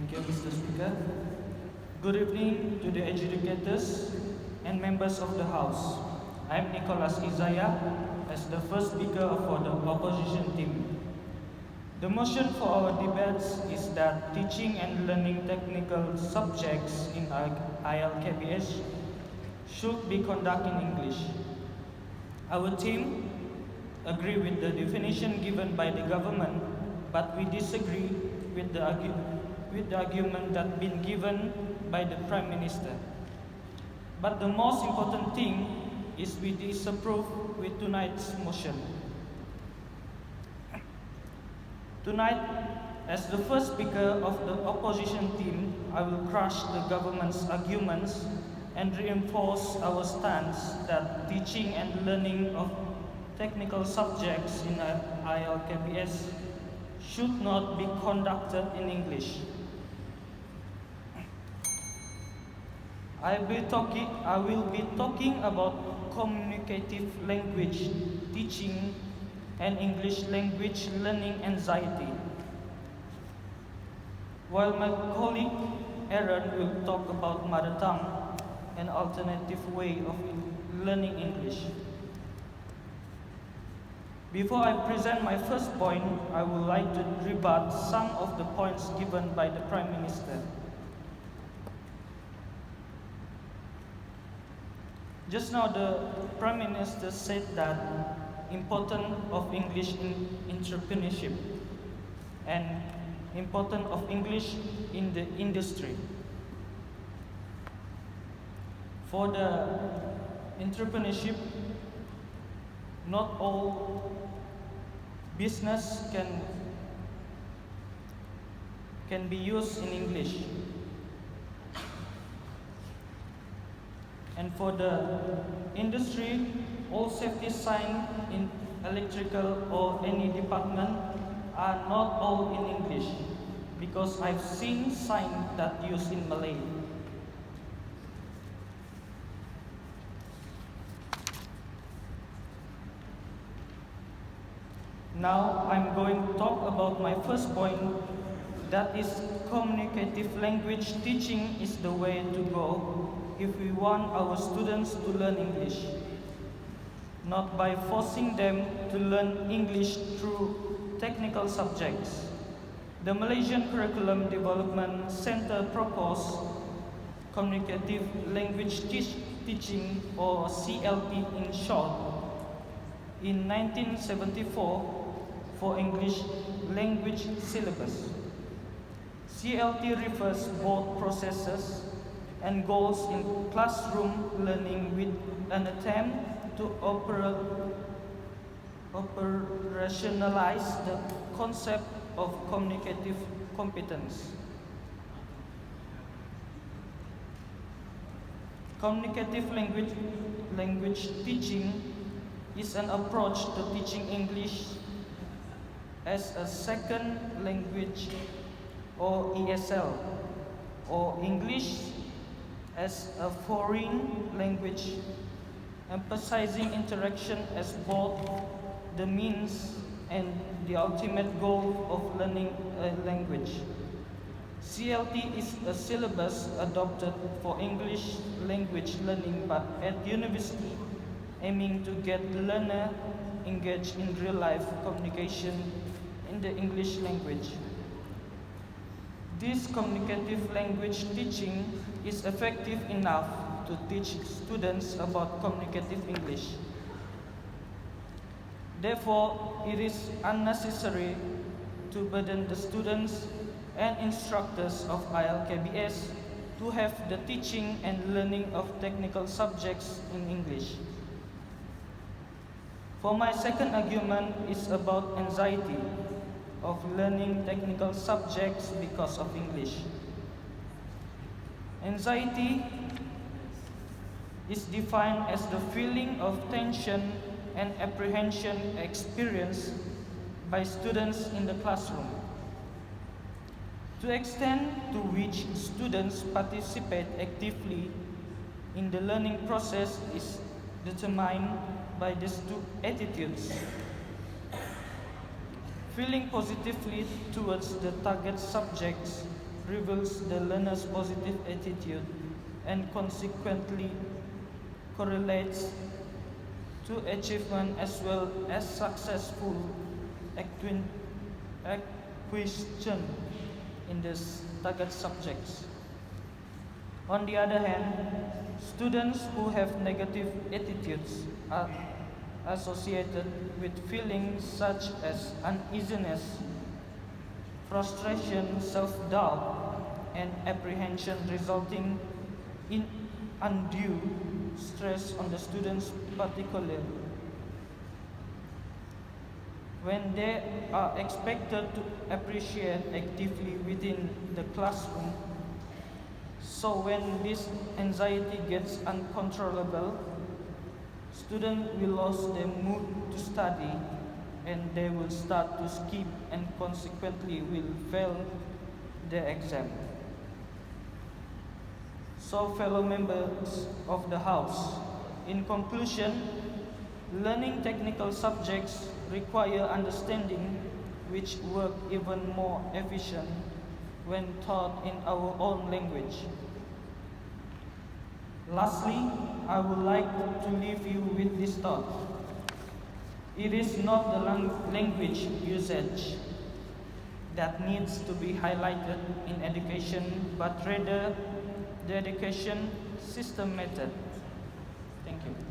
Thank you, Mr. Speaker. Good evening to the educators and members of the House. I am Nicholas Isaiah as the first speaker for the opposition team. The motion for our debates is that teaching and learning technical subjects in ILKBS should be conducted in English. Our team agree with the definition given by the government, but we disagree with the argument that been given by the Prime Minister. But the most important thing is we disapprove with tonight's motion. Tonight, as the first speaker of the opposition team, I will crush the government's arguments and reinforce our stance that teaching and learning of technical subjects in ILKBS should not be conducted in English. I will be talking about communicative language teaching and English language learning anxiety, while my colleague Aaron will talk about mother tongue, an alternative way of learning English. Before I present my first point, I would like to rebut some of the points given by the Prime Minister. Just now, the Prime Minister said that importance of English in entrepreneurship and importance of English in the industry. For the entrepreneurship, not all business can be used in English. And for the industry, all safety signs in electrical or any department are not all in English, because I've seen signs that used in Malay. Now I'm going to talk about my first point, that is communicative language teaching is the way to go if we want our students to learn English, not by forcing them to learn English through technical subjects. The Malaysian Curriculum Development Center proposed communicative language teaching, or CLT in short, in 1974 for English language syllabus. CLT refers both processes and goals in classroom learning with an attempt to operationalize the concept of communicative competence. Communicative language teaching is an approach to teaching English as a second language, or ESL, or English as a foreign language, emphasizing interaction as both the means and the ultimate goal of learning a language. CLT is a syllabus adopted for English language learning, but at university, aiming to get learner engaged in real-life communication in the English language. This communicative language teaching is effective enough to teach students about communicative English. Therefore, it is unnecessary to burden the students and instructors of ILKBS to have the teaching and learning of technical subjects in English. For my second argument is about anxiety of learning technical subjects because of English. Anxiety is defined as the feeling of tension and apprehension experienced by students in the classroom. To the extent to which students participate actively in the learning process is determined by these two attitudes. Feeling positively towards the target subjects reveals the learner's positive attitude and consequently correlates to achievement as well as successful acquisition in the target subjects. On the other hand, students who have negative attitudes are associated with feelings such as uneasiness, frustration, self-doubt, and apprehension, resulting in undue stress on the students particularly when they are expected to appreciate actively within the classroom. So when this anxiety gets uncontrollable, students will lose their mood to study and they will start to skip and consequently will fail the exam. So fellow members of the House, in conclusion, learning technical subjects require understanding which work even more efficient when taught in our own language. Lastly, I would like to leave you with this thought. It is not the language usage that needs to be highlighted in education, but rather the education system method. Thank you.